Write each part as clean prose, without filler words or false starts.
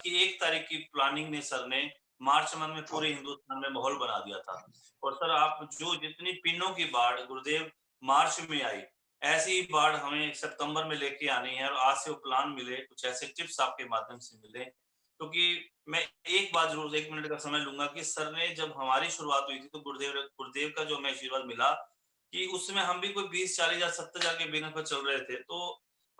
की 1 तारीख की प्लानिंग ने सर ने मार्च मंथ में पूरे हिंदुस्तान में माहौल बना दिया था। और सर आप जो जितनी पिनों की बाढ़ गुरुदेव मार्च में आई, ऐसी ही बाढ़ हमें सितंबर में लेके आनी है और आज से वो प्लान मिले, कुछ ऐसे टिप्स आपके माध्यम से मिले। क्योंकि मैं एक बात ज़रूर 1 मिनट का समय लूँगा कि सर ने जब हमारी शुरुआत हुई थी तो गुरुदेव का जो हमें आशीर्वाद मिला कि उस समय हम भी कोई 20, 40 या 70 हज़ार के बिज़नेस पर चल रहे थे।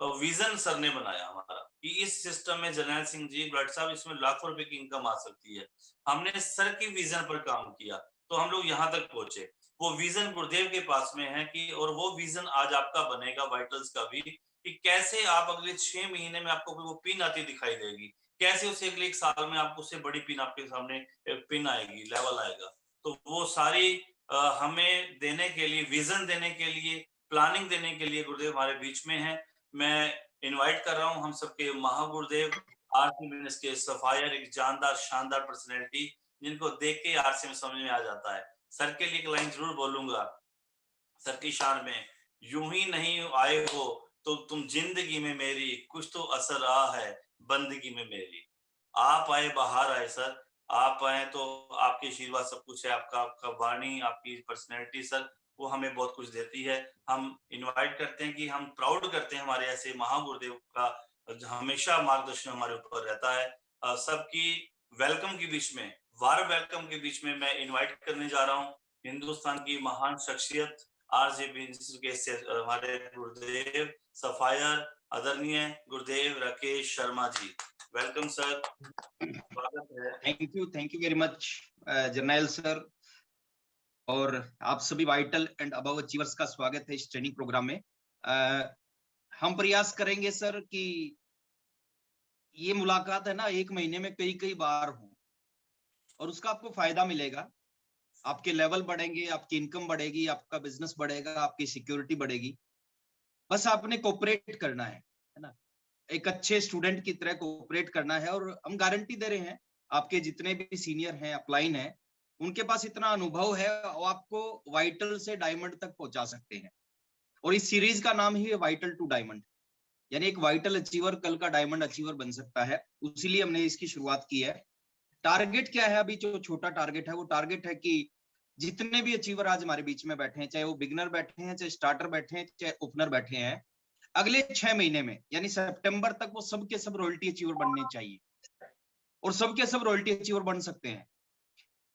तो विज़न सर ने बनाया हमारा कि इस सिस्टम में जरनैल सिंह जी, बट साहब इसमें लाखों रुपए की इनकम आ सकती है। हमने सर की विज़न पर काम किया, तो हम लोग यहाँ तक पहुँचे। वो विज़न गुरुदेव के पास में है कि और वो विज़न आज आपका बनेगा वाइटल्स का भी कि कैसे आप अगले 6 महीने में आपको वो पिन आती दिखाई देगी। कैसे उसे अगले 1 साल में आपको उससे बड़ी पिन आपके सामने पिन आएगी, लेवल आएगा। तो वो सारी हमें देने के लिए, विज़न देने के लिए, प्लानिंग देने के लिए गुरुदेव हमारे बीच में हैं। मैं इनवाइट कर रहा हूँ हम सबके महागुरुदेव आरसी बिज़नेस के सफायर, एक जानदार, शानदार पर्सनैलिटी जिनको देख के आरसी में समझ में आ जाता है। सर के लिए एक लाइन ज़रूर बोलूँगा, सर की शान में, यूँ ही नहीं आए हो तो तुम जिंदगी में मेरी, कुछ तो असर रहा है बंदगी में मेरी। आप आए बाहर आए सर, आप आए तो आपके आशीर्वाद सब कुछ है, आपका आपका वाणी, आपकी पर्सनैलिटी सर, वो हमें बहुत कुछ देती है। हम इनवाइट करते हैं कि हम प्राउड करते हैं हमारे ऐसे महागुरुदेव का हमेशा मार्गदर्शन हमारे ऊपर रहता है। सबकी वेलकम के बीच में, वार्म वेलकम के बीच में मैं इनवाइट करने जा रहा हूँ हिंदुस्तान की महान शख्सियत आरजेबी के हमारे गुरुदेव सफायर आदरणीय गुरुदेव राकेश शर्मा जी। वेलकम सर, स्वागत है। Thank you very much Jarnail sir, और आप सभी वाइटल एंड अबव अचीवर्स का स्वागत है इस ट्रेनिंग प्रोग्राम में। हम प्रयास करेंगे सर कि ये मुलाकात है ना 1 महीने में कई कई बार हो और उसका आपको फायदा मिलेगा। आपके लेवल बढ़ेंगे, आपकी इनकम बढ़ेगी, आपका बिजनेस बढ़ेगा, आपकी सिक्योरिटी बढ़ेगी। बस आपने कोऑपरेट करना है ना, एक अच्छे स्टूडेंट की तरह कोऑपरेट करना है। और हम गारंटी दे रहे हैं, आपके जितने भी सीनियर हैं, अपलाइन हैं, उनके पास इतना अनुभव है, वो आपको वाइटल से डायमंड तक पहुंचा सकते हैं। और इस सीरीज का नाम ही है वाइटल टू डायमंड, यानी एक वाइटल अचीवर कल का डायमंड अचीवर बन सकता है। उसीलिए हमने इसकी शुरुआत की है। टारगेट क्या है? अभी जो छोटा टारगेट है वो टारगेट है कि जितने भी अचीवर आज हमारे बीच में बैठे हैं, चाहे वो बिगनर बैठे हैं, चाहे स्टार्टर बैठे हैं, चाहे ओपनर बैठे हैं, अगले 6 महीने में यानी सितंबर तक वो सबके सब रॉयल्टी अचीवर बनने चाहिए। और सबके सब रॉयल्टी अचीवर बन सकते हैं।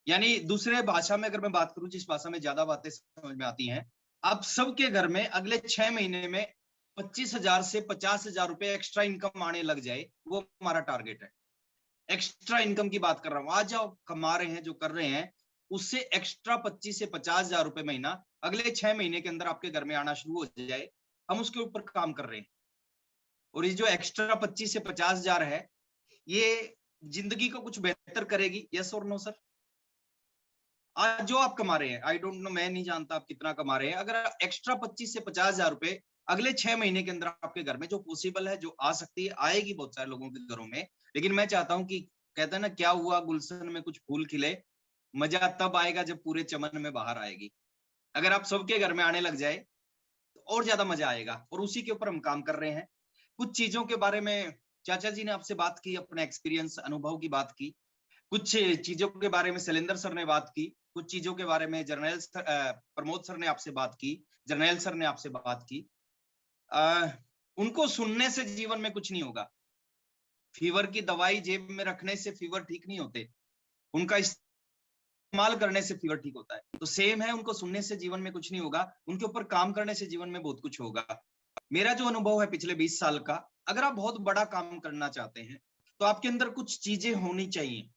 यानी दूसरे भाषा में अगर मैं बात करूं, जिस भाषा में ज्यादा बातें समझ में आती हैं, आप सबके घर में अगले 6 महीने में 25,000 से 50,000 रुपए एक्स्ट्रा इनकम आने लग जाए, वो हमारा टारगेट है। एक्स्ट्रा इनकम की बात कर रहा हूं। आज जो कमा रहे हैं, जो कर रहे हैं, उससे एक्स्ट्रा 25 से 50,000 रुपए महीना अगले 6 महीने के अंदर आपके घर में आना शुरू हो जाए, हम उसके ऊपर काम कर रहे हैं। और ये जो एक्स्ट्रा 25 से 50,000 है, ये जिंदगी को कुछ बेहतर करेगी। यस और नो सर? आज जो आप कमा रहे हैं, आई डोंट नो, मैं नहीं जानता आप कितना कमा रहे हैं, अगर एक्स्ट्रा 25 से 50,000 रुपए अगले 6 महीने के अंदर आपके घर में, जो पॉसिबल है, जो आ सकती है, आएगी बहुत सारे लोगों के घरों में। लेकिन मैं चाहता हूं कि, कहते हैं ना, क्या हुआ गुलशन में कुछ फूल खिले, मजा तब आएगा जब पूरे चमन में बाहर आएगी। अगर आप सबके घर में आने लग जाए तो और ज्यादा मजा आएगा। और उसी के ऊपर हम काम कर रहे हैं। कुछ चीजों के बारे में चाचा जी ने आपसे बात की, अपने एक्सपीरियंस, अनुभव की बात की। कुछ चीजों के बारे में शैलेंद्र सर ने बात की। कुछ चीजों के बारे में जर्नैल प्रमोद सर ने आपसे बात की, जर्नैल सर ने आपसे बात की। उनको सुनने से जीवन में कुछ नहीं होगा। फीवर की दवाई जेब में रखने से फीवर ठीक नहीं होते, उनका इस्तेमाल करने से फीवर ठीक होता है। तो सेम है, उनको सुनने से जीवन में कुछ नहीं होगा, उनके ऊपर काम करने से जीवन में बहुत कुछ होगा। मेरा जो अनुभव है पिछले 20 साल का, अगर आप बहुत बड़ा काम करना चाहते हैं तो आपके अंदर कुछ चीजें होनी चाहिए,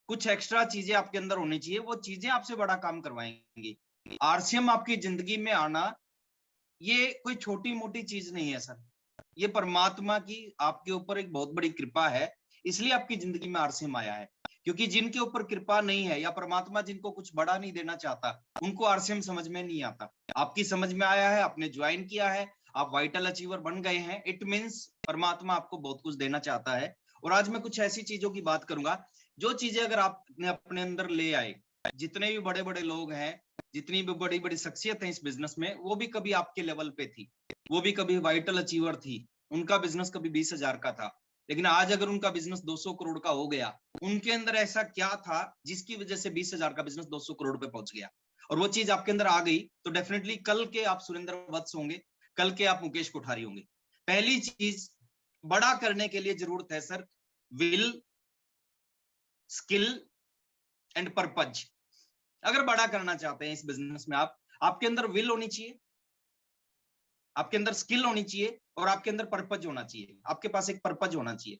कुछ एक्स्ट्रा चीजें आपके अंदर होनी चाहिए। वो चीजें आपसे बड़ा काम करवाएंगी। आरसीएम आपकी जिंदगी में आना ये कोई छोटी मोटी चीज नहीं है सर, ये परमात्मा की आपके ऊपर एक बहुत बड़ी कृपा है। इसलिए आपकी जिंदगी में आरसीएम आया है। क्योंकि जिनके ऊपर कृपा नहीं है, या परमात्मा जिनको कुछ बड़ा नहीं देना चाहता, उनको आरसीएम समझ में नहीं आता। आपकी समझ में आया है, आपने ज्वाइन किया है, आप वाइटल अचीवर बन गए हैं, इट मीन्स परमात्मा आपको बहुत कुछ देना चाहता है। और आज मैं कुछ ऐसी चीजों की बात करूंगा, जो चीजें अगर आपने अपने अंदर ले आए, जितने भी बड़े बड़े लोग हैं, जितनी भी बड़ी बड़ी शख्सियत है इस बिजनेस में, वो भी कभी आपके लेवल पे थी, वो भी कभी वाइटल अचीवर थी, उनका बिजनेस कभी 20,000 का था। लेकिन आज अगर उनका बिजनेस 200 करोड़ का हो गया, उनके अंदर ऐसा क्या था जिसकी वजह से 20,000 का बिजनेस 200 करोड़ पे पहुंच गया, और वो चीज आपके अंदर आ गई, तो डेफिनेटली कल के आप सुरेंद्र वत्स होंगे, कल के आप मुकेश कोठारी होंगे। पहली चीज बड़ा करने के लिए जरूरत है sir will, skill and purpose. अगर बड़ा करना चाहते हैं इस बिजनेस में, आपके अंदर विल होनी चाहिए, आपके अंदर स्किल होनी चाहिए, और आपके अंदर पर्पज होना चाहिए। आपके पास एक पर्पज होना चाहिए।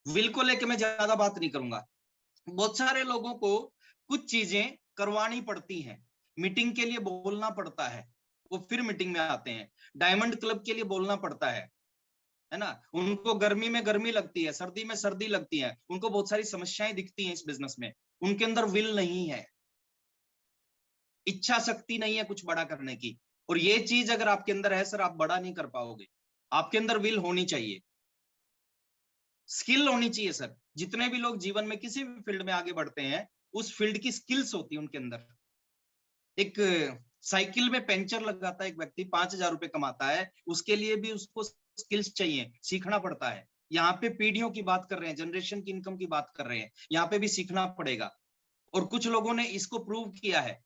विल को लेके मैं ज्यादा बात नहीं करूंगा। बहुत सारे लोगों को कुछ चीजें करवानी पड़ती हैं, मीटिंग के लिए बोलना पड़ता है, वो फिर मीटिंग में आते हैं। डायमंड क्लब के लिए बोलना पड़ता है ना। उनको गर्मी में गर्मी लगती है, सर्दी में सर्दी लगती है, उनको बहुत सारी समस्याएं दिखती हैं इस बिजनेस में। उनके अंदर विल नहीं है, इच्छा शक्ति नहीं है कुछ बड़ा करने की। और ये चीज अगर आपके अंदर है सर, आप बड़ा नहीं कर पाओगे। आपके अंदर विल होनी चाहिए, स्किल होनी चाहिए सर। जितने भी लोग जीवन में किसी भी फील्ड में आगे बढ़ते हैं, उस फील्ड की स्किल्स होती है उनके अंदर। एक साइकिल में पंचर लगाता है एक व्यक्ति, 5,000 रुपए कमाता है, उसके लिए भी उसको स्किल्स चाहिए, सीखना पड़ता है। यहाँ पे पीढ़ियों की बात कर रहे हैं, जनरेशन की इनकम की बात कर रहे हैं, यहाँ पे भी सीखना पड़ेगा। और कुछ लोगों ने इसको प्रूव किया है।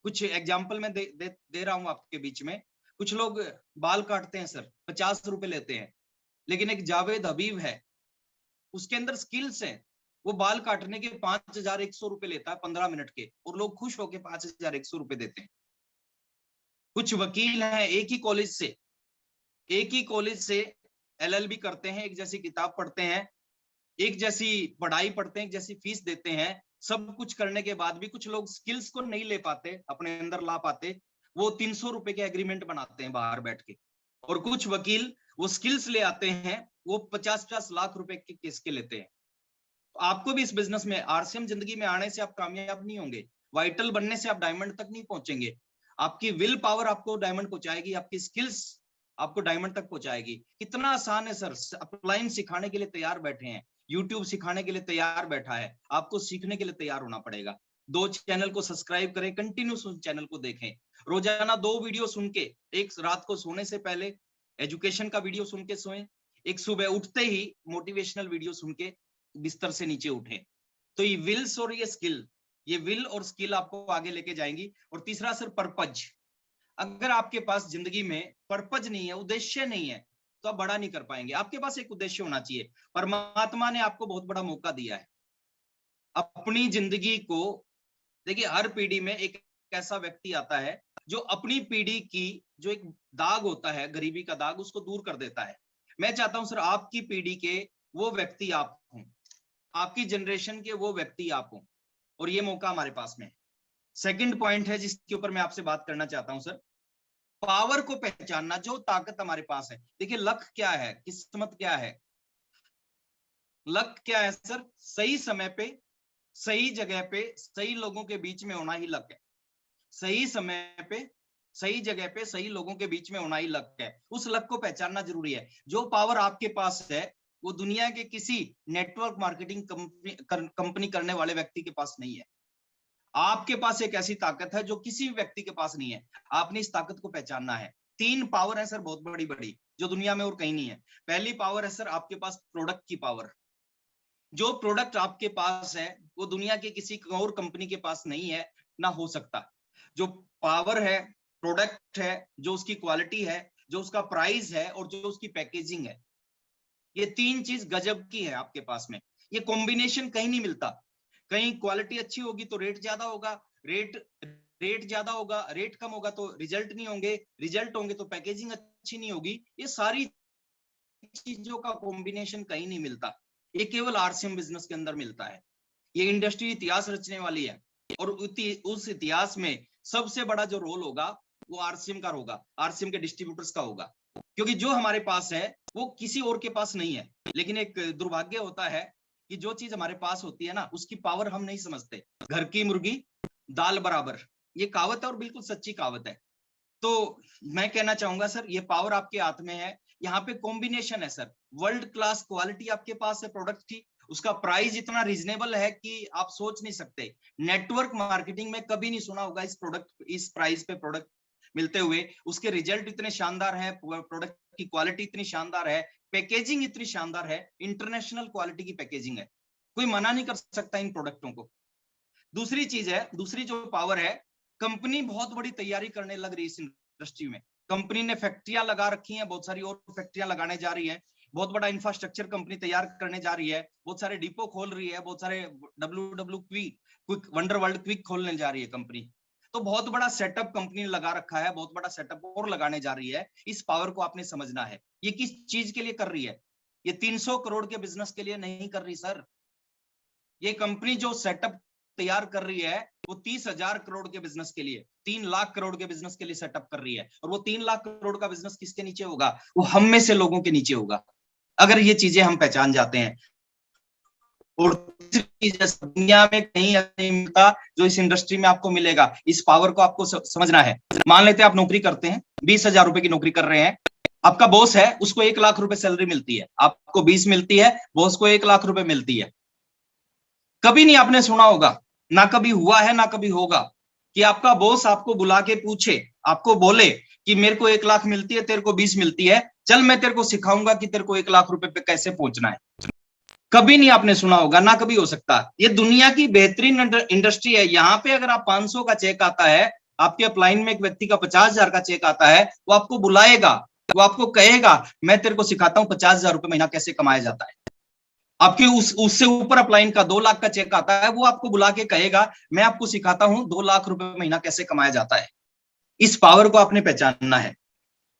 कुछ एग्जाम्पल मैं दे रहा हूं आपके बीच में। कुछ लोग बाल काटते हैं सर, 50 रुपए लेते हैं, लेकिन एक जावेद हबीब है, उसके अंदर स्किल्स है। वो बाल काटने के 5,100 रुपए लेता है 15 मिनट के, और लोग खुश होकर 5,100 रुपए देते हैं। कुछ वकील हैं, एक ही कॉलेज से LLB करते हैं, एक जैसी किताब पढ़ते हैं, एक जैसी पढ़ाई पढ़ते हैं, एक जैसी फीस देते हैं। सब कुछ करने के बाद भी कुछ लोग स्किल्स को नहीं ले पाते, अपने अंदर ला पाते। वो 300 रुपए के एग्रीमेंट बनाते हैं बाहर बैठ के। और कुछ वकील वो स्किल्स ले आते हैं, वो 50-50 लाख रुपए के केस के लेते हैं। तो आपको भी इस बिजनेस में, RCM जिंदगी में आने से आप कामयाब नहीं होंगे, वाइटल बनने से आप डायमंड तक नहीं पहुंचेंगे। आपकी विल पावर आपको डायमंड पहुंचाएगी, आपकी स्किल्स आपको डायमंड तक पहुंचाएगी। कितना आसान है सर, अपलाइन सिखाने के लिए तैयार बैठे हैं, यूट्यूब सिखाने के लिए तैयार बैठा है, आपको सीखने के लिए तैयार होना पड़ेगा। 2 चैनल को सब्सक्राइब करें, कंटिन्यूस उस चैनल को देखें, रोजाना 2 वीडियो सुन के, एक रात को सोने से पहले एजुकेशन का वीडियो सुन के सोएं, एक सुबह उठते ही मोटिवेशनल वीडियो सुन के बिस्तर से नीचे उठें। तो ये विल्स और ये स्किल, ये विल और स्किल आपको आगे लेके जाएंगी। और तीसरा सर पर्पज। अगर आपके पास जिंदगी में पर्पज नहीं है, उद्देश्य नहीं है, तो आप बड़ा नहीं कर पाएंगे। आपके पास एक उद्देश्य होना चाहिए। परमात्मा ने आपको बहुत बड़ा मौका दिया है अपनी जिंदगी को। देखिए, हर पीढ़ी में एक ऐसा व्यक्ति आता है जो अपनी पीढ़ी की जो एक दाग होता है, गरीबी का दाग, उसको दूर कर देता है। मैं चाहता हूं सर आपकी पीढ़ी के वो व्यक्ति आप हों, आपकी जनरेशन के वो व्यक्ति आप हों, और ये मौका हमारे पास में है। सेकंड पॉइंट है जिसके ऊपर मैं आपसे बात करना चाहता हूं सर, पावर को पहचानना, जो ताकत हमारे पास है। देखिए, लक क्या है, किस्मत क्या है? लक क्या है सर? सही समय पे, सही जगह पे, सही लोगों के बीच में होना ही लक है। सही समय पे, सही जगह पे, सही लोगों के बीच में होना ही लक है। उस लक को पहचानना जरूरी है। जो पावर आपके पास है, वो दुनिया के किसी नेटवर्क मार्केटिंग कंपनी करने वाले व्यक्ति के पास नहीं है। आपके पास एक ऐसी ताकत है जो किसी व्यक्ति के पास नहीं है। आपने इस ताकत को पहचानना है। 3 पावर है सर, बहुत बड़ी बड़ी, जो दुनिया में और कहीं नहीं है। पहली पावर है सर आपके पास प्रोडक्ट की पावर। जो प्रोडक्ट आपके पास है, वो दुनिया के किसी और कंपनी के पास नहीं है, ना हो सकता। जो पावर है, प्रोडक्ट है, जो उसकी क्वालिटी है, जो उसका प्राइस है, और जो उसकी पैकेजिंग है, ये 3 चीज गजब की है आपके पास में। ये कॉम्बिनेशन कहीं नहीं मिलता। कहीं क्वालिटी अच्छी होगी तो रेट ज्यादा होगा, रेट ज्यादा होगा, रेट कम होगा तो रिजल्ट नहीं होंगे, रिजल्ट होंगे तो पैकेजिंग अच्छी नहीं होगी। ये सारी चीजों का कॉम्बिनेशन कहीं नहीं मिलता, ये केवल RCM बिजनेस के अंदर मिलता है। ये इंडस्ट्री इतिहास रचने वाली है, और उस इतिहास में सबसे बड़ा जो रोल होगा वो RCM का होगा, RCM के डिस्ट्रीब्यूटर्स का होगा। क्योंकि जो हमारे पास है वो किसी और के पास नहीं है। लेकिन एक दुर्भाग्य होता है कि जो चीज हमारे पास होती है ना, उसकी पावर हम नहीं समझते। घर की मुर्गी दाल बराबर, ये कहावत है और बिल्कुल सच्ची कहावत है। तो मैं कहना चाहूंगा सर, ये पावर आपके हाथ में है। यहाँ पे कॉम्बिनेशन है सर, वर्ल्ड क्लास क्वालिटी आपके पास है प्रोडक्ट की, उसका प्राइस इतना रीजनेबल है कि आप सोच नहीं सकते। नेटवर्क मार्केटिंग में कभी नहीं सुना होगा इस प्राइस पे प्रोडक्ट मिलते हुए। उसके रिजल्ट इतने शानदार है, प्रोडक्ट की क्वालिटी इतनी शानदार है पैकेजिंग इतनी शानदार है, इंटरनेशनल क्वालिटी की पैकेजिंग है, कोई मना नहीं कर सकता इन प्रोडक्टों को। दूसरी चीज है, दूसरी जो पावर है, कंपनी बहुत बड़ी तैयारी करने लग रही है इस इंडस्ट्री में। कंपनी ने फैक्ट्रियां लगा रखी हैं, बहुत सारी और फैक्ट्रियां लगाने जा रही है, बहुत बड़ा इंफ्रास्ट्रक्चर कंपनी तैयार करने जा रही है, बहुत सारे डिपो खोल रही है, बहुत सारे क्विक वंडर वर्ल्ड क्विक खोलने जा रही है कंपनी। तो बहुत बड़ा सेटअप कंपनी ने लगा रखा है, बहुत बड़ा सेटअप और लगाने जा रही है। इस पावर को आपने समझना है। ये किस चीज के लिए कर रही है? ये 300 करोड़ के बिजनेस के लिए नहीं कर रही सर। ये कंपनी जो सेटअप तैयार कर रही है वो 30,000 करोड़ के बिजनेस के लिए, 3 लाख करोड़ के बिजनेस के लिए सेटअप कर रही है। और वो 3 लाख करोड़ का बिजनेस किसके नीचे होगा? वो हम में से लोगों के नीचे होगा, अगर ये चीजें हम पहचान जाते हैं। और दुनिया में कहीं नहीं मिलता जो इस इंडस्ट्री में आपको मिलेगा। इस पावर को आपको समझना है। मान लेते हैं आप नौकरी करते हैं, 20,000 रुपए की नौकरी कर रहे हैं, आपका बॉस है, उसको 1 लाख रुपए सैलरी मिलती है, आपको 20 मिलती है, बॉस को 1 लाख रुपए मिलती है। कभी नहीं आपने सुना होगा, ना कभी हुआ है ना कभी होगा, कि आपका बॉस आपको बुला के पूछे, आपको बोले कि मेरे को 1 लाख मिलती है, तेरे को 20 मिलती है, चल मैं तेरे को सिखाऊंगा कि तेरे को 1 लाख रुपए पे कैसे पहुंचना है। कभी नहीं आपने सुना होगा, ना कभी हो सकता। ये दुनिया की बेहतरीन इंडस्ट्री है। यहाँ पे अगर आप 500 का चेक आता है, आपके अपलाइन में एक व्यक्ति का 50,000 का चेक आता है, वो आपको बुलाएगा, वो आपको कहेगा मैं तेरे को सिखाता हूँ 50,000 रुपए महीना कैसे कमाया जाता है। आपके उससे ऊपर अपलाइन का 2 लाख का चेक आता है, वो आपको बुला के कहेगा मैं आपको सिखाता हूं 2 लाख रुपए महीना कैसे कमाया जाता है। इस पावर को आपने पहचानना है।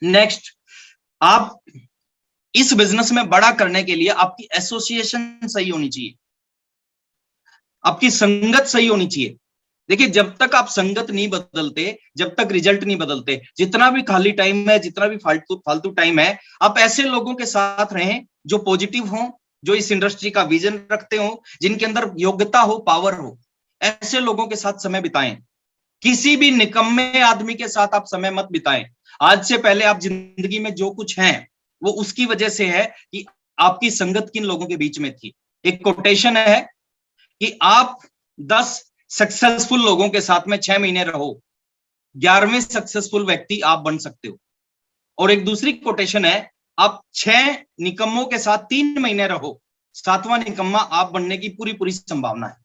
नेक्स्ट, आप इस बिजनेस में बड़ा करने के लिए आपकी एसोसिएशन सही होनी चाहिए, आपकी संगत सही होनी चाहिए। देखिए, जब तक आप संगत नहीं बदलते, जब तक रिजल्ट नहीं बदलते, जितना भी खाली टाइम है, जितना भी फालतू टाइम है, आप ऐसे लोगों के साथ रहें जो पॉजिटिव हों, जो इस इंडस्ट्री का विजन रखते हो, जिनके अंदर योग्यता हो, पावर हो। ऐसे लोगों के साथ समय बिताएं। किसी भी निकम्मे आदमी के साथ आप समय मत बिताएं। आज से पहले आप जिंदगी में जो कुछ हैं वो उसकी वजह से है कि आपकी संगत किन लोगों के बीच में थी। एक कोटेशन है कि आप 10 सक्सेसफुल लोगों के साथ में 6 महीने रहो, 11वें सक्सेसफुल व्यक्ति आप बन सकते हो। और एक दूसरी कोटेशन है, आप 6 निकम्मों के साथ 3 महीने रहो, 7वां निकम्मा आप बनने की पूरी संभावना है।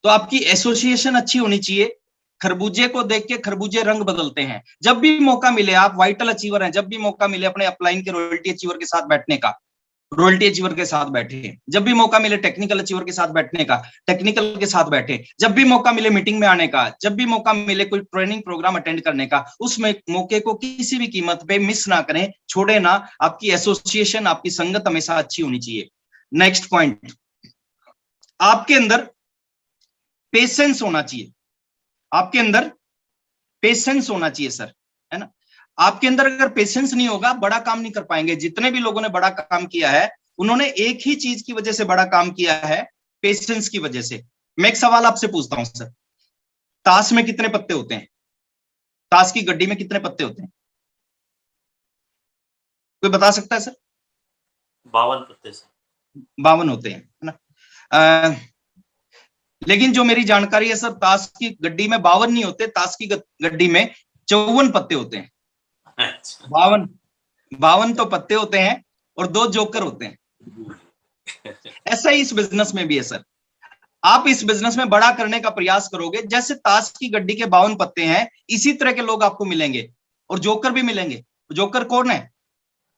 तो आपकी एसोसिएशन अच्छी होनी चाहिए। खरबूजे को देख के खरबूजे रंग बदलते हैं। जब भी मौका मिले, आप वाइटल अचीवर हैं, जब भी मौका मिले अपने अपलाइन के रॉयल्टी अचीवर के साथ बैठने का, रॉयल्टी अचीवर के साथ बैठे। जब भी मौका मिले टेक्निकल अचीवर के साथ बैठने का, टेक्निकल के साथ बैठे। जब भी मौका मिले मीटिंग में आने का, जब भी मौका मिले कोई ट्रेनिंग प्रोग्राम अटेंड करने का, उस मौके को किसी भी कीमत पे मिस ना करें, छोड़े ना। आपकी एसोसिएशन, आपकी संगत हमेशा अच्छी होनी चाहिए। नेक्स्ट पॉइंट, आपके अंदर पेशेंस होना चाहिए। आपके अंदर पेशेंस होना चाहिए सर, है ना। आपके अंदर अगर पेशेंस नहीं होगा, बड़ा काम नहीं कर पाएंगे। जितने भी लोगों ने बड़ा काम किया है, उन्होंने एक ही चीज की वजह से बड़ा काम किया है, पेशेंस की वजह से। मैं एक सवाल आपसे पूछता हूं सर, ताश में कितने पत्ते होते हैं? ताश की गड्डी में कितने पत्ते होते हैं? कोई बता सकता है सर? 52 पत्ते सर। 52 होते हैं, है ना। लेकिन जो मेरी जानकारी है सर, ताश की गड्डी में 52 नहीं होते, ताश की गड्डी में 54 पत्ते होते हैं। 52 तो पत्ते होते हैं और 2 जोकर होते हैं। ऐसा ही इस बिजनेस में भी है सर। आप इस बिजनेस में बड़ा करने का प्रयास करोगे, जैसे ताश की गड्डी के 52 पत्ते हैं, इसी तरह के लोग आपको मिलेंगे और जोकर भी मिलेंगे। जोकर कौन है?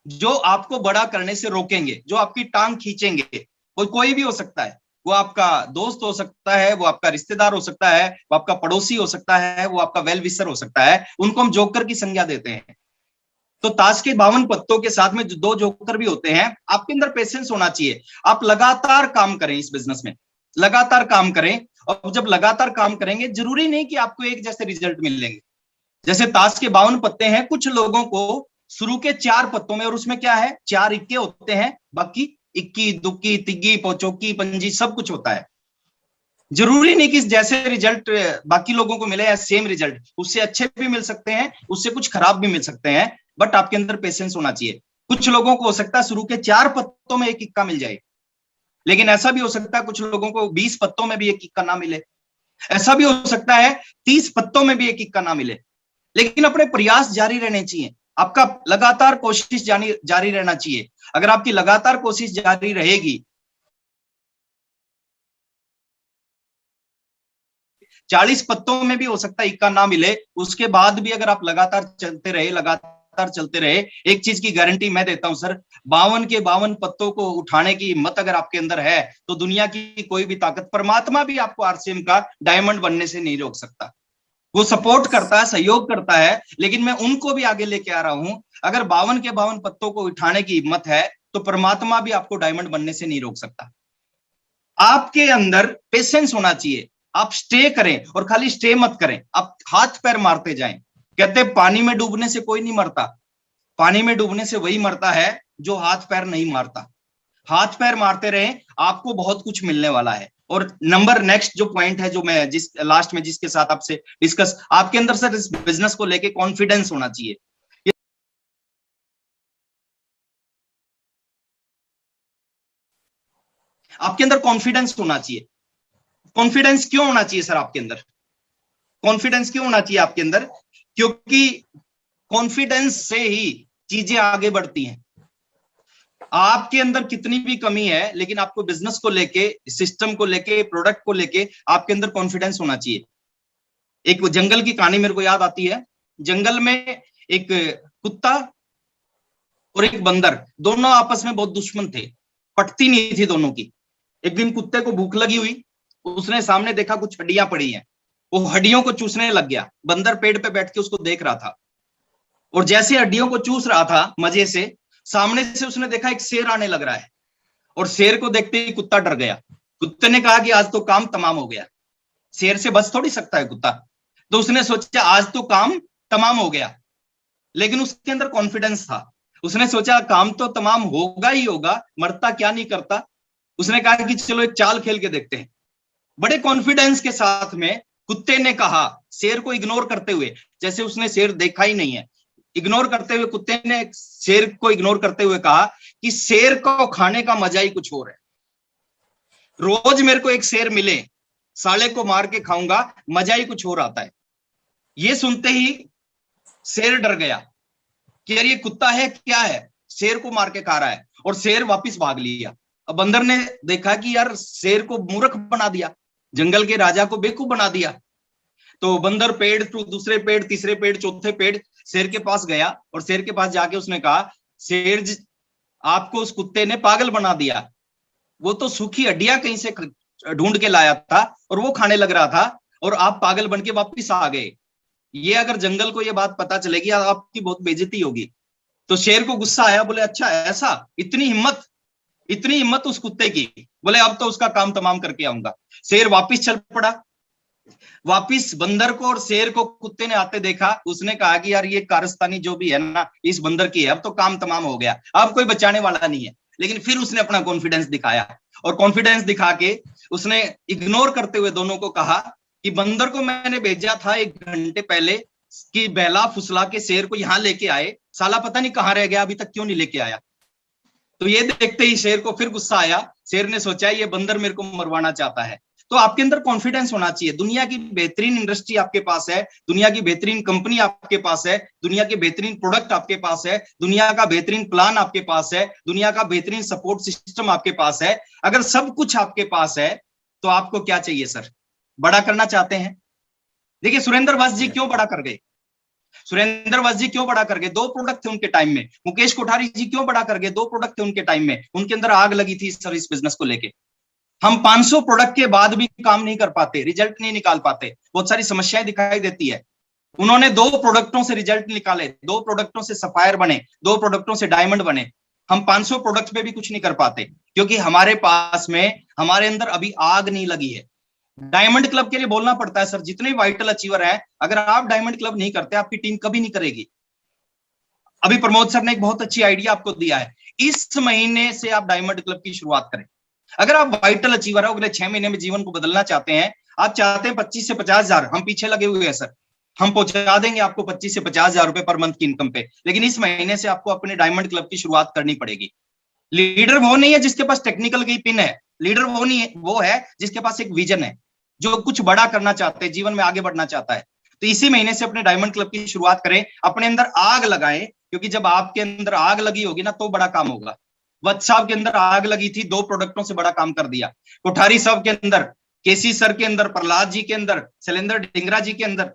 जो आपको बड़ा करने से रोकेंगे, जो आपकी टांग खींचेंगे। वो कोई भी हो सकता है, वो आपका दोस्त हो सकता है, वो आपका रिश्तेदार हो सकता है, वो आपका पड़ोसी हो सकता है, वो आपका वेल विशर हो सकता है। उनको हम जोकर की संज्ञा देते हैं। तो ताश के 52 पत्तों के साथ में 2 जोकर भी होते हैं। आपके अंदर पेशेंस होना चाहिए। आप लगातार काम करें इस बिजनेस में, लगातार काम करें। और जब लगातार काम करेंगे, जरूरी नहीं कि आपको एक जैसे रिजल्ट मिलेंगे। जैसे ताश के 52 पत्ते हैं, कुछ लोगों को शुरू के 4 पत्तों में, और उसमें क्या है, 4 इक्के होते हैं, बाकी इक्की दुक्की तिग्गी चौकी पंजी सब कुछ होता है। जरूरी नहीं कि जैसे रिजल्ट बाकी लोगों को मिले या सेम रिजल्ट, उससे अच्छे भी मिल सकते हैं, उससे कुछ खराब भी मिल सकते हैं। बट आपके अंदर पेशेंस होना चाहिए। कुछ लोगों को हो सकता है शुरू के 4 पत्तों में 1 इक्का मिल जाए, लेकिन ऐसा भी हो सकता है कुछ लोगों को 20 पत्तों में भी 1 इक्का ना मिले। ऐसा भी हो सकता है 30 पत्तों में भी 1 इक्का ना मिले। लेकिन अपने प्रयास जारी रहने चाहिए। आपका लगातार कोशिश जारी रहना चाहिए। अगर आपकी लगातार कोशिश जारी रहेगी, 40 पत्तों में भी हो सकता है इक्का ना मिले, उसके बाद भी अगर आप लगातार चलते रहे, एक चीज की गारंटी मैं देता हूं सर, 52 के 52 पत्तों को उठाने की हिम्मत अगर आपके अंदर है तो दुनिया की कोई भी ताकत, परमात्मा भी आपको आरसीएम का डायमंड बनने से नहीं रोक सकता। वो सपोर्ट करता है, सहयोग करता है, लेकिन मैं उनको भी आगे लेके आ रहा हूं। अगर 52 के 52 पत्तों को उठाने की हिम्मत है तो परमात्मा भी आपको डायमंड बनने से नहीं रोक सकता। आपके अंदर पेशेंस होना चाहिए, आप स्टे करें, और खाली स्टे मत करें, आप हाथ पैर मारते जाएं। कहते पानी में डूबने से कोई नहीं मरता, पानी में डूबने से वही मरता है जो हाथ पैर नहीं मारता। हाथ पैर मारते रहें, आपको बहुत कुछ मिलने वाला है। और नंबर नेक्स्ट जो पॉइंट है, जो मैं जिस लास्ट में जिसके साथ आपसे डिस्कस, आपके अंदर सर इस बिजनेस को लेके कॉन्फिडेंस होना चाहिए। आपके अंदर कॉन्फिडेंस होना चाहिए। कॉन्फिडेंस क्यों होना चाहिए सर आपके अंदर? कॉन्फिडेंस क्यों होना चाहिए आपके अंदर? क्योंकि कॉन्फिडेंस से ही चीजें आगे बढ़ती हैं। आपके अंदर कितनी भी कमी है, लेकिन आपको बिजनेस को लेके, सिस्टम को लेके, प्रोडक्ट को लेके आपके अंदर कॉन्फिडेंस होना चाहिए। एक जंगल की कहानी मेरे को याद आती है। जंगल में एक कुत्ता और एक बंदर, दोनों आपस में बहुत दुश्मन थे, पटती नहीं थी दोनों की। एक दिन कुत्ते को भूख लगी हुई, उसने सामने देखा कुछ हड्डियां पड़ी हैं, वो हड्डियों को चूसने लग गया। बंदर पेड़ पे बैठ के उसको देख रहा था, और जैसे हड्डियों को चूस रहा था मजे से, सामने से उसने देखा एक शेर आने लग रहा है, और शेर को देखते ही कुत्ता डर गया। कुत्ते ने कहा कि आज तो काम तमाम हो गया, शेर से बच थोड़ी सकता है कुत्ता। तो उसने सोचा आज तो काम तमाम हो गया, लेकिन उसके अंदर कॉन्फिडेंस था। उसने सोचा काम तो तमाम होगा ही होगा, मरता क्या नहीं करता। उसने कहा कि चलो एक चाल खेल के देखते हैं। बड़े कॉन्फिडेंस के साथ में कुत्ते ने कहा, शेर को इग्नोर करते हुए, जैसे उसने शेर देखा ही नहीं है, इग्नोर करते हुए कुत्ते ने शेर को इग्नोर करते हुए कहा कि शेर को खाने का मजा ही कुछ और है। रोज मेरे को एक शेर मिले, साले को मार के खाऊंगा, मजा ही कुछ और आता है। ये सुनते ही शेर डर गया कि यार ये कुत्ता है क्या है, शेर को मार के खा रहा है, और शेर वापस भाग लिया। अब बंदर ने देखा कि यार शेर को मूर्ख बना दिया, जंगल के राजा को बेवकूफ बना दिया। तो बंदर पेड़ टू दूसरे पेड़, तीसरे पेड़, चौथे पेड़, शेर के पास गया, और शेर के पास जाके उसने कहा, शेर जी, आपको उस कुत्ते ने पागल बना दिया। वो तो सूखी हड्डियां कहीं से ढूंढ के लाया था और वो खाने लग रहा था, और आप पागल बन के वापिस आ गए। ये अगर जंगल को ये बात पता चलेगी, आपकी बहुत बेइज्जती होगी। तो शेर को गुस्सा आया, बोले अच्छा ऐसा, इतनी हिम्मत उस कुत्ते की। बोले अब तो उसका काम तमाम करके आऊंगा। शेर वापिस चल पड़ा। वापिस बंदर को और शेर को कुत्ते ने आते देखा, उसने कहा कि यार ये कारस्तानी जो भी है ना, इस बंदर की है, अब तो काम तमाम हो गया, अब कोई बचाने वाला नहीं है। लेकिन फिर उसने अपना कॉन्फिडेंस दिखाया, और कॉन्फिडेंस दिखा के उसने इग्नोर करते हुए दोनों को कहा कि बंदर को मैंने भेजा था 1 घंटे पहले कि बहला फुसला के शेर को यहां लेके आए, साला पता नहीं कहां रह गया, अभी तक क्यों नहीं लेके आया। तो ये देखते ही शेर को फिर गुस्सा आया। शेर ने सोचा ये बंदर मेरे को मरवाना चाहता है। तो आपके अंदर कॉन्फिडेंस होना चाहिए। दुनिया की बेहतरीन इंडस्ट्री आपके पास है, दुनिया की बेहतरीन कंपनी आपके पास है, दुनिया के बेहतरीन प्रोडक्ट आपके पास है, दुनिया का बेहतरीन प्लान आपके पास है, दुनिया का बेहतरीन सपोर्ट सिस्टम आपके पास है। अगर सब कुछ आपके पास है तो आपको क्या चाहिए सर? बड़ा करना चाहते हैं? देखिए सुरेंद्र वत्स जी क्यों बड़ा कर गए? सुरेंद्र वत्स जी क्यों बड़ा कर गए? 2 प्रोडक्ट थे उनके टाइम में। मुकेश कोठारी जी क्यों बड़ा कर गए? 2 प्रोडक्ट थे उनके टाइम में, उनके अंदर आग लगी थी सर्विस बिजनेस को लेके। हम 500 प्रोडक्ट के बाद भी काम नहीं कर पाते, रिजल्ट नहीं निकाल पाते, बहुत सारी समस्याएं दिखाई देती है। उन्होंने 2 प्रोडक्टों से रिजल्ट निकाले, 2 प्रोडक्टों से सफायर बने, 2 प्रोडक्टों से डायमंड बने। हम 500 प्रोडक्ट पे भी कुछ नहीं कर पाते, क्योंकि हमारे पास में, हमारे अंदर अभी आग नहीं लगी है। डायमंड क्लब के लिए बोलना पड़ता है सर, जितने वाइटल अचीवर हैं, अगर आप डायमंड क्लब नहीं करते, आपकी टीम कभी नहीं करेगी। अभी प्रमोद सर ने एक बहुत अच्छी आइडिया आपको दिया है, इस महीने से आप डायमंड क्लब की शुरुआत करें। अगर आप वाइटल अचीवर हो, अगले 6 महीने में जीवन को बदलना चाहते हैं, आप चाहते हैं 25 से 50 हजार, हम पीछे लगे हुए हैं सर, हम पहुंचा देंगे आपको 25 से 50 हजार रुपए पर मंथ की इनकम पे। लेकिन इस महीने से आपको अपने डायमंड क्लब की शुरुआत करनी पड़ेगी। लीडर वो नहीं है जिसके पास टेक्निकल की पिन है, लीडर वो नहीं है, वो है जिसके पास एक विजन है, जो कुछ बड़ा करना चाहते हैं, जीवन में आगे बढ़ना चाहता है। तो इसी महीने से अपने डायमंड क्लब की शुरुआत करें, अपने अंदर आग लगाएं, क्योंकि जब आपके अंदर आग लगी होगी ना, तो बड़ा काम होगा। वत्स साहब के अंदर आग लगी थी, 2 प्रोडक्टों से बड़ा काम कर दिया। कोठारी साहब के अंदर, केसी सर के अंदर, प्रहलाद जी के अंदर, शैलेंद्र ढिंगरा जी के अंदर,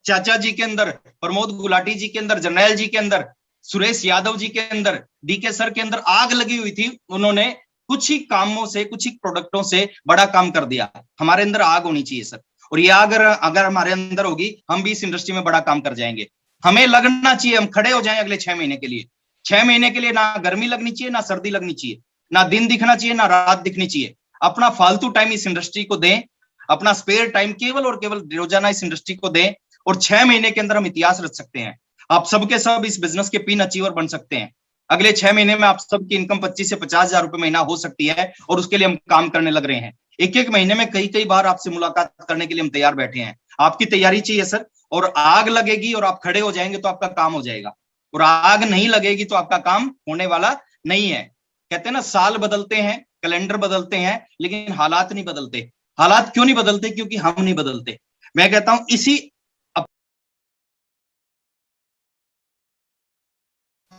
चाचा जी के अंदर, प्रमोद गुलाटी जी के अंदर, जर्नैल जी के अंदर, सुरेश यादव जी के अंदर, डीके सर के अंदर आग लगी हुई थी। उन्होंने कुछ ही कामों से, कुछ ही प्रोडक्टों से बड़ा काम कर दिया। हमारे अंदर आग होनी चाहिए सर, और ये अगर हमारे अंदर होगी, हम भी इस इंडस्ट्री में बड़ा काम कर जाएंगे। हमें लगना चाहिए, हम खड़े हो जाएं अगले 6 महीने के लिए। 6 महीने के लिए ना गर्मी लगनी चाहिए, ना सर्दी लगनी चाहिए, ना दिन दिखना चाहिए, ना रात दिखनी चाहिए। अपना फालतू टाइम इस इंडस्ट्री को दें, अपना स्पेयर टाइम केवल और केवल रोजाना इस इंडस्ट्री को दें, और 6 महीने के अंदर हम इतिहास रच सकते हैं। आप सबके सब इस बिजनेस के पिन अचीवर बन सकते हैं। अगले 6 महीने में आप सबकी इनकम 25 से 50,000 रुपए महीना हो सकती है, और उसके लिए हम काम करने लग रहे हैं। एक महीने में कई बार आपसे मुलाकात करने के लिए हम तैयार बैठे हैं। आपकी तैयारी चाहिए सर, और आग लगेगी और आप खड़े हो जाएंगे तो आपका काम हो जाएगा, और आग नहीं लगेगी तो आपका काम होने वाला नहीं है। कहते हैं ना, साल बदलते हैं, कैलेंडर बदलते हैं, लेकिन हालात नहीं बदलते। हालात क्यों नहीं बदलते? क्योंकि हम नहीं बदलते। मैं कहता हूं इसी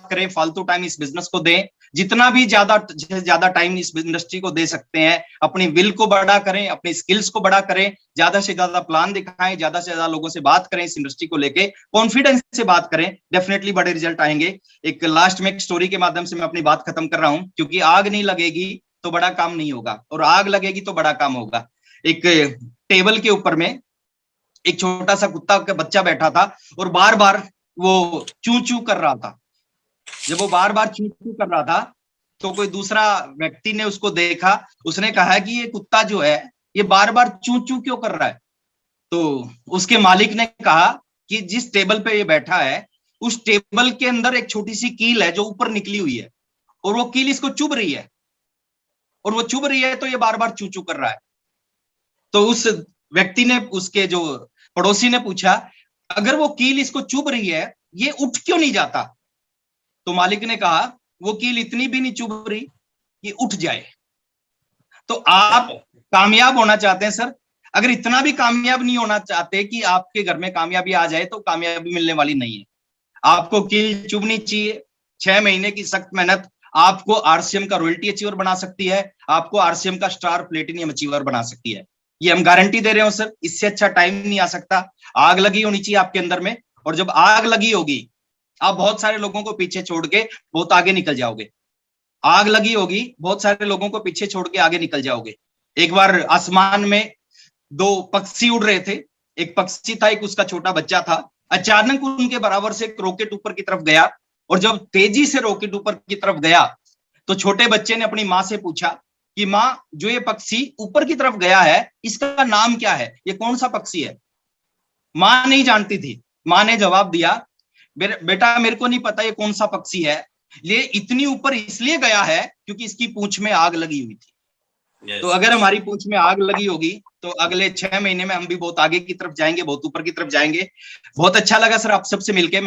करें, फालतू टाइम इस बिजनेस को दें, जितना भी ज्यादा टाइम इस इंडस्ट्री को दे सकते हैं। अपनी विल को बड़ा करें, अपनी स्किल्स को बड़ा करें, ज्यादा से ज्यादा प्लान दिखाएं, ज्यादा से ज्यादा लोगों से बात करें, इस इंडस्ट्री को लेके कॉन्फिडेंस से बात करें, डेफिनेटली बड़े रिजल्ट आएंगे। एक लास्ट में एक स्टोरी के माध्यम से मैं अपनी बात खत्म कर रहा हूं, क्योंकि आग नहीं लगेगी तो बड़ा काम नहीं होगा, और आग लगेगी तो बड़ा काम होगा। एक टेबल के ऊपर में एक छोटा सा कुत्ता का बच्चा बैठा था, और बार बार वो चू चू कर रहा था। जब वो बार बार चू चू कर रहा था, तो कोई दूसरा व्यक्ति ने उसको देखा, उसने कहा कि ये कुत्ता जो है, ये बार बार चू चू क्यों कर रहा है? तो उसके मालिक ने कहा कि जिस टेबल पे ये बैठा है, उस टेबल के अंदर एक छोटी सी कील है जो ऊपर निकली हुई है, और वो कील इसको चुभ रही है, और वो चुभ रही है तो ये बार बार चू चू कर रहा है। तो उस व्यक्ति ने, उसके जो पड़ोसी ने पूछा, अगर वो कील इसको चुभ रही है, ये उठ क्यों नहीं जाता? तो मालिक ने कहा, वो कील इतनी भी नहीं चुभ रही कि उठ जाए। तो आप कामयाब होना चाहते हैं सर, अगर इतना भी कामयाब नहीं होना चाहते कि आपके घर में कामयाबी आ जाए, तो कामयाबी मिलने वाली नहीं है। आपको कील चुभनी चाहिए। 6 महीने की सख्त मेहनत आपको आरसीएम का रॉयल्टी अचीवर बना सकती है, आपको आरसीएम का स्टार प्लेटिनियम अचीवर बना सकती है। ये हम गारंटी दे रहे हो सर, इससे अच्छा टाइम नहीं आ सकता। आग लगी होनी चाहिए आपके अंदर में, और जब आग लगी होगी, आप बहुत सारे लोगों को पीछे छोड़ के बहुत आगे निकल जाओगे। आग लगी होगी, बहुत सारे लोगों को पीछे छोड़ के आगे निकल जाओगे। एक बार आसमान में 2 पक्षी उड़ रहे थे। एक पक्षी था, एक उसका छोटा बच्चा था। अचानक उनके बराबर से एक रॉकेट ऊपर की तरफ गया, और जब तेजी से रॉकेट ऊपर की तरफ गया, तो छोटे बच्चे ने अपनी माँ से पूछा कि माँ, जो ये पक्षी ऊपर की तरफ गया है, इसका नाम क्या है? ये कौन सा पक्षी है? माँ नहीं जानती थी। माँ ने जवाब दिया, बेटा मेरे को नहीं पता ये कौन सा पक्षी है, ये इतनी ऊपर इसलिए गया है क्योंकि इसकी पूंछ में आग लगी हुई थी। तो अगर हमारी पूंछ में आग लगी होगी, तो अगले 6 महीने में हम भी बहुत आगे की तरफ जाएंगे, बहुत ऊपर की तरफ जाएंगे। बहुत अच्छा लगा सर आप सबसे मिलके।